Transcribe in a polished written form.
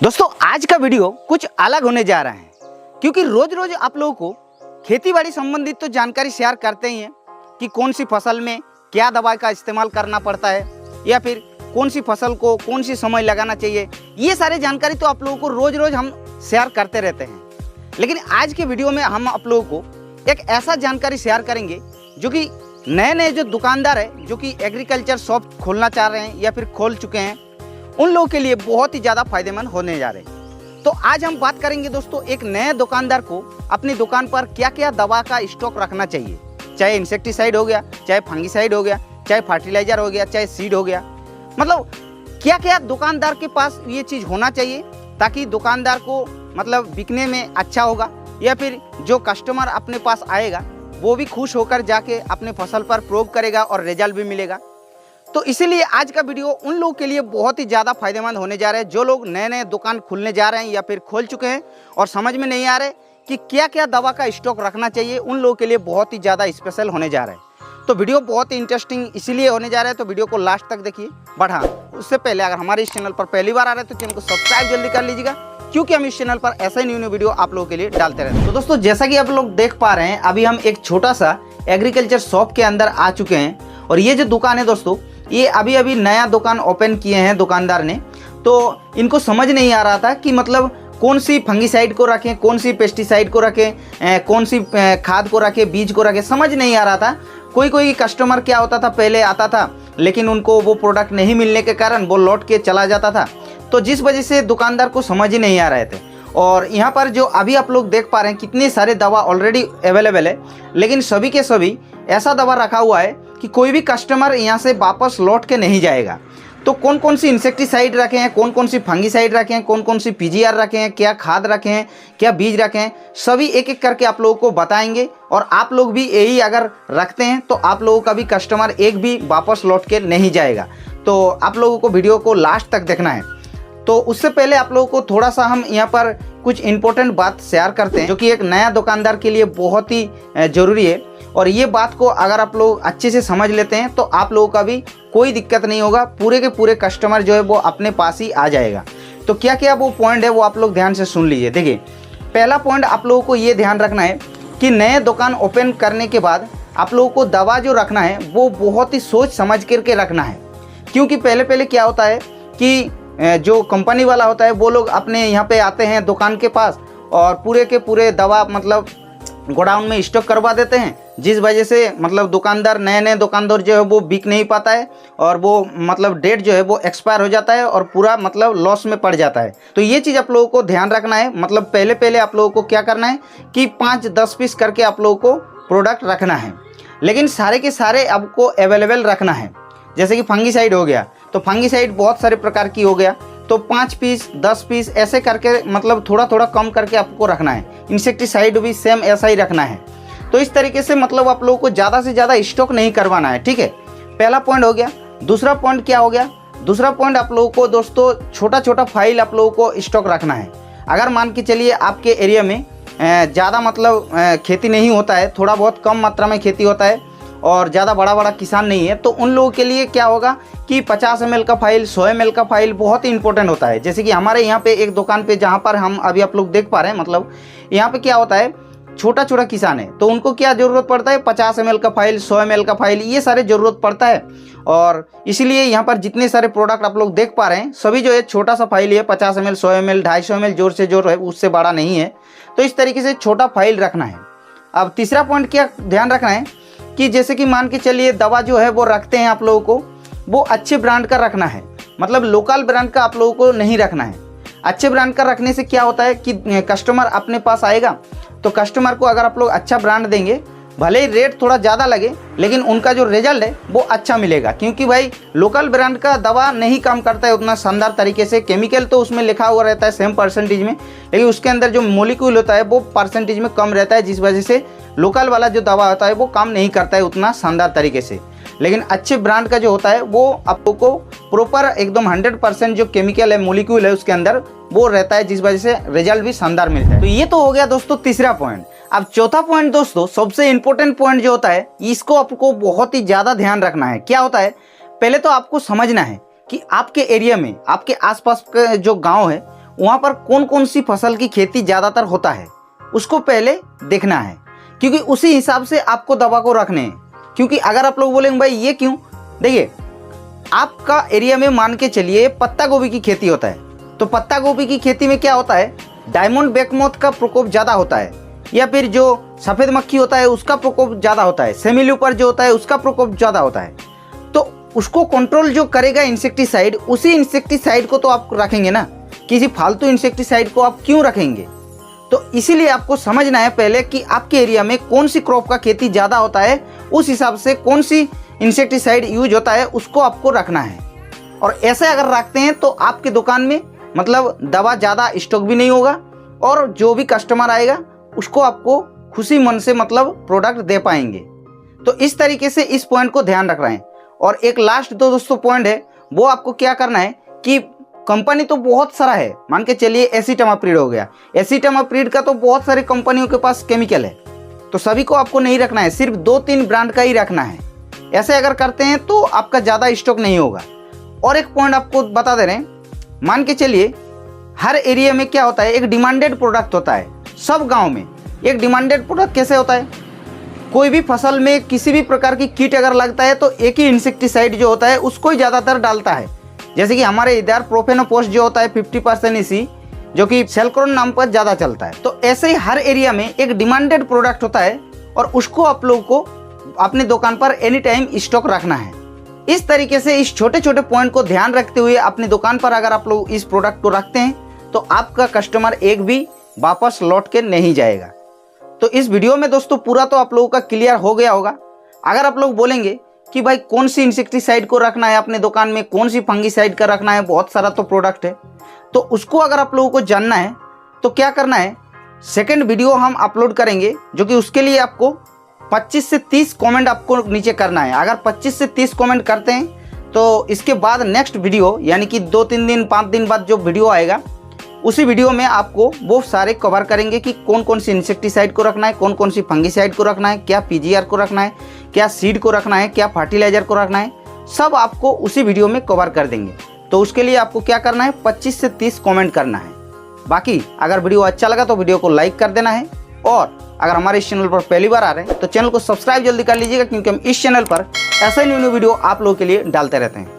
दोस्तों आज का वीडियो कुछ अलग होने जा रहा है क्योंकि रोज रोज आप लोगों को खेतीबाड़ी संबंधित तो जानकारी शेयर करते ही हैं कि कौन सी फसल में क्या दवाई का इस्तेमाल करना पड़ता है या फिर कौन सी फसल को कौन सी समय लगाना चाहिए। ये सारी जानकारी तो आप लोगों को रोज रोज हम शेयर करते रहते हैं, लेकिन आज के वीडियो में हम आप लोगों को एक ऐसा जानकारी शेयर करेंगे जो कि नए नए जो दुकानदार है जो कि एग्रीकल्चर शॉप खोलना चाह रहे हैं या फिर खोल चुके हैं, उन लोगों के लिए बहुत ही ज़्यादा फायदेमंद होने जा रहे हैं। तो आज हम बात करेंगे दोस्तों एक नए दुकानदार को अपनी दुकान पर क्या क्या दवा का स्टॉक रखना चाहिए, चाहे इंसेक्टिसाइड हो गया, चाहे फंगिसाइड हो गया, चाहे फर्टिलाइजर हो गया, चाहे सीड हो गया, मतलब क्या क्या दुकानदार के पास ये चीज़ होना चाहिए ताकि दुकानदार को मतलब बिकने में अच्छा होगा या फिर जो कस्टमर अपने पास आएगा वो भी खुश होकर जाके अपने फसल पर प्रयोग करेगा और रिजल्ट भी मिलेगा। तो इसीलिए आज का वीडियो उन लोगों के लिए बहुत ही ज़्यादा फायदेमंद होने जा रहे हैं जो लोग नए नए दुकान खुलने जा रहे हैं या फिर खोल चुके हैं और समझ में नहीं आ रहे कि क्या क्या दवा का स्टॉक रखना चाहिए। उन लोगों के लिए बहुत ही ज़्यादा स्पेशल होने जा रहा है। तो वीडियो बहुत ही इंटरेस्टिंग इसीलिए होने जा रहा है, तो वीडियो को लास्ट तक देखिए। बट हाँ, उससे पहले अगर हमारे इस चैनल पर पहली बार आ रहे हैं तो चैनल को सब्सक्राइब जल्दी कर लीजिएगा क्योंकि हम इस चैनल पर ऐसा ही न्यू वीडियो आप लोगों के लिए डालते रहते हैं। तो दोस्तों जैसा कि आप लोग देख पा रहे हैं, अभी हम एक छोटा सा एग्रीकल्चर शॉप के अंदर आ चुके हैं और ये जो दुकान है दोस्तों, ये अभी अभी नया दुकान ओपन किए हैं दुकानदार ने। तो इनको समझ नहीं आ रहा था कि मतलब कौन सी फंगिसाइड को रखें, कौन सी पेस्टिसाइड को रखें, कौन सी खाद को रखें, बीज को रखें, समझ नहीं आ रहा था। कोई कस्टमर क्या होता था, पहले आता था लेकिन उनको वो प्रोडक्ट नहीं मिलने के कारण वो लौट के चला जाता था, तो जिस वजह से दुकानदार को समझ ही नहीं आ रहे थे। और यहाँ पर जो अभी आप लोग देख पा रहे हैं कितने सारे दवा ऑलरेडी अवेलेबल है, लेकिन सभी के सभी ऐसा दवा रखा हुआ है कि कोई भी कस्टमर यहाँ से वापस लौट के नहीं जाएगा। तो कौन कौन सी इंसेक्टिसाइड रखे हैं, कौन कौन सी फंगिसाइड रखे हैं, कौन कौन सी पीजीआर रखे हैं, क्या खाद रखे हैं, क्या बीज रखे हैं, सभी एक एक करके आप लोगों को बताएंगे। और आप लोग भी यही अगर रखते हैं तो आप लोगों का भी कस्टमर एक भी वापस लौट के नहीं जाएगा। तो आप लोगों को वीडियो को लास्ट तक देखना है। तो उससे पहले आप लोगों को थोड़ा सा हम यहाँ पर कुछ इंपॉर्टेंट बात शेयर करते हैं जो कि एक नया दुकानदार के लिए बहुत ही ज़रूरी है। और ये बात को अगर आप लोग अच्छे से समझ लेते हैं तो आप लोगों का भी कोई दिक्कत नहीं होगा, पूरे के पूरे कस्टमर जो है वो अपने पास ही आ जाएगा। तो क्या क्या वो पॉइंट है वो आप लोग ध्यान से सुन लीजिए। देखिए, पहला पॉइंट आप लोगों को ये ध्यान रखना है कि नए दुकान ओपन करने के बाद आप लोगों को दवा जो रखना है वो बहुत ही सोच समझ करके रखना है। क्योंकि पहले क्या होता है कि जो कंपनी वाला होता है वो लोग अपने यहाँ पे आते हैं दुकान के पास और पूरे के पूरे दवा मतलब गोडाउन में स्टॉक करवा देते हैं, जिस वजह से मतलब दुकानदार नए दुकानदार जो है वो बिक नहीं पाता है और वो मतलब डेट जो है वो एक्सपायर हो जाता है और पूरा मतलब लॉस में पड़ जाता है। तो ये चीज़ आप लोगों को ध्यान रखना है। मतलब पहले आप लोगों को क्या करना है कि 5-10 पीस करके आप लोगों को प्रोडक्ट रखना है, लेकिन सारे के सारे आपको अवेलेबल रखना है। जैसे कि फंगिसाइड हो गया तो फंगिसाइड बहुत सारे प्रकार की हो गया, तो 5 पीस 10 पीस ऐसे करके मतलब थोड़ा कम करके आपको रखना है। इंसेक्टिसाइड भी सेम ऐसा ही रखना है। तो इस तरीके से मतलब आप लोगों को ज़्यादा से ज़्यादा स्टॉक नहीं करवाना है, ठीक है। पहला पॉइंट हो गया। दूसरा पॉइंट क्या हो गया, दूसरा पॉइंट आप लोगों को दोस्तों छोटा फाइल आप लोगों को स्टॉक रखना है। अगर मान के चलिए आपके एरिया में ज़्यादा मतलब खेती नहीं होता है, थोड़ा बहुत कम मात्रा में खेती होता है और ज़्यादा बड़ा किसान नहीं है, तो उन लोगों के लिए क्या होगा कि 50 ml का फाइल, 100 ml का फाइल बहुत ही इंपॉर्टेंट होता है। जैसे कि हमारे यहाँ पे एक दुकान पे जहाँ पर हम अभी आप लोग देख पा रहे हैं, मतलब यहाँ पे क्या होता है छोटा किसान है तो उनको क्या ज़रूरत पड़ता है 50 ml का फाइल, 100 ml का फाइल, ये सारे ज़रूरत पड़ता है। और इसीलिए यहाँ पर जितने सारे प्रोडक्ट आप लोग देख पा रहे हैं सभी जो है छोटा सा फाइल है, 50 ml, 100 ml, 250 ml, जोर से जोर है, उससे बड़ा नहीं है। तो इस तरीके से छोटा फाइल रखना है। अब तीसरा पॉइंट क्या ध्यान रखना है कि जैसे कि मान के चलिए दवा जो है वो रखते हैं आप लोगों को, वो अच्छे ब्रांड का रखना है। मतलब लोकल ब्रांड का आप लोगों को नहीं रखना है। अच्छे ब्रांड का रखने से क्या होता है कि कस्टमर अपने पास आएगा, तो कस्टमर को अगर आप लोग अच्छा ब्रांड देंगे, भले ही रेट थोड़ा ज़्यादा लगे लेकिन उनका जो रिजल्ट है वो अच्छा मिलेगा। क्योंकि भाई लोकल ब्रांड का दवा नहीं काम करता है उतना शानदार तरीके से। केमिकल तो उसमें लिखा हुआ रहता है सेम परसेंटेज में, लेकिन उसके अंदर जो मोलिक्यूल होता है वो परसेंटेज में कम रहता है, जिस वजह से लोकल वाला जो दवा होता है वो काम नहीं करता है उतना शानदार तरीके से। लेकिन अच्छे ब्रांड का जो होता है वो आपको प्रॉपर एकदम 100% जो केमिकल है, मोलिक्यूल है उसके अंदर वो रहता है, जिस वजह से रिजल्ट भी शानदार मिलता है। तो ये तो हो गया दोस्तों तीसरा पॉइंट। अब चौथा पॉइंट दोस्तों, सबसे इंपॉर्टेंट पॉइंट जो होता है, इसको आपको बहुत ही ज़्यादा ध्यान रखना है। क्या होता है, पहले तो आपको समझना है कि आपके एरिया में, आपके आसपास के जो गांव है वहाँ पर कौन कौन सी फसल की खेती ज़्यादातर होता है उसको पहले देखना है, क्योंकि उसी हिसाब से आपको दवा को रखने हैं। क्योंकि अगर आप लोग बोलेंगे भाई ये क्यों, देखिए आपका एरिया में मान के चलिए पत्ता गोभी की खेती होता है, तो पत्ता गोभी की खेती में क्या होता है, डायमंड बैकमोथ का प्रकोप ज़्यादा होता है, या फिर जो सफ़ेद मक्खी होता है उसका प्रकोप ज़्यादा होता है, सेमिल्यूपर जो होता है उसका प्रकोप ज़्यादा होता है। तो उसको कंट्रोल जो करेगा इंसेक्टिसाइड, उसी इंसेक्टिसाइड को तो आप रखेंगे ना, किसी फालतू इंसेक्टिसाइड को आप क्यों रखेंगे। तो इसीलिए आपको समझना है पहले कि आपके एरिया में कौन सी क्रॉप का खेती ज़्यादा होता है, उस हिसाब से कौन सी इंसेक्टिसाइड यूज होता है उसको आपको रखना है। और ऐसे अगर रखते हैं तो आपकी दुकान में मतलब दवा ज़्यादा स्टॉक भी नहीं होगा, और जो भी कस्टमर आएगा उसको आपको खुशी मन से मतलब प्रोडक्ट दे पाएंगे। तो इस तरीके से इस पॉइंट को ध्यान रख रहे हैं। और एक लास्ट दोस्तों पॉइंट है, वो आपको क्या करना है कि कंपनी तो बहुत सारा है, मान के चलिए एसिटामाप्रिड हो गया, एसिटामाप्रिड का तो बहुत सारी कंपनियों के पास केमिकल है, तो सभी को आपको नहीं रखना है, सिर्फ 2-3 ब्रांड का ही रखना है। ऐसे अगर करते हैं तो आपका ज़्यादा स्टॉक नहीं होगा। और एक पॉइंट आपको बता दे रहे हैं, मान के चलिए हर एरिया में क्या होता है, एक डिमांडेड प्रोडक्ट होता है। सब गांव में एक डिमांडेड प्रोडक्ट कैसे होता है, कोई भी फसल में किसी भी प्रकार की कीट अगर लगता है तो एक ही इंसेक्टिसाइड जो होता है उसको ही ज़्यादातर डालता है। जैसे कि हमारे इधर प्रोफेनोपोस्ट जो होता है 50% इसी, जो कि सेल्क्रोन नाम पर ज़्यादा चलता है। तो ऐसे ही हर एरिया में एक डिमांडेड प्रोडक्ट होता है और उसको आप लोगों को अपने दुकान पर एनी टाइम स्टॉक रखना है। इस तरीके से इस छोटे छोटे पॉइंट को ध्यान रखते हुए अपनी दुकान पर अगर आप लोग इस प्रोडक्ट को रखते हैं तो आपका कस्टमर एक भी वापस लौट के नहीं जाएगा। तो इस वीडियो में दोस्तों पूरा तो आप लोगों का क्लियर हो गया होगा। अगर आप लोग बोलेंगे कि भाई कौन सी इंसेक्टिसाइड को रखना है अपने दुकान में, कौन सी फंगीसाइड का रखना है, बहुत सारा तो प्रोडक्ट है, तो उसको अगर आप लोगों को जानना है तो क्या करना है, सेकंड वीडियो हम अपलोड करेंगे, जो कि उसके लिए आपको 25 से 30 कमेंट आपको नीचे करना है। अगर 25 से 30 कमेंट करते हैं तो इसके बाद नेक्स्ट वीडियो यानी कि 2-3 दिन 5 दिन बाद जो वीडियो आएगा उसी वीडियो में आपको वो सारे कवर करेंगे कि कौन कौन सी इंसेक्टिसाइड को रखना है, कौन कौन सी फंगीसाइड को रखना है, क्या पीजीआर को रखना है, क्या सीड को रखना है, क्या फर्टिलाइजर को रखना है, सब आपको उसी वीडियो में कवर कर देंगे। तो उसके लिए आपको क्या करना है, 25 से 30 कमेंट करना है। बाकी अगर वीडियो अच्छा लगा तो वीडियो को लाइक कर देना है, और अगर हमारे इस चैनल पर पहली बार आ रहे हैं तो चैनल को सब्सक्राइब जल्दी कर लीजिएगा, क्योंकि हम इस चैनल पर ऐसे न्यू वीडियो आप लोगों के लिए डालते रहते हैं।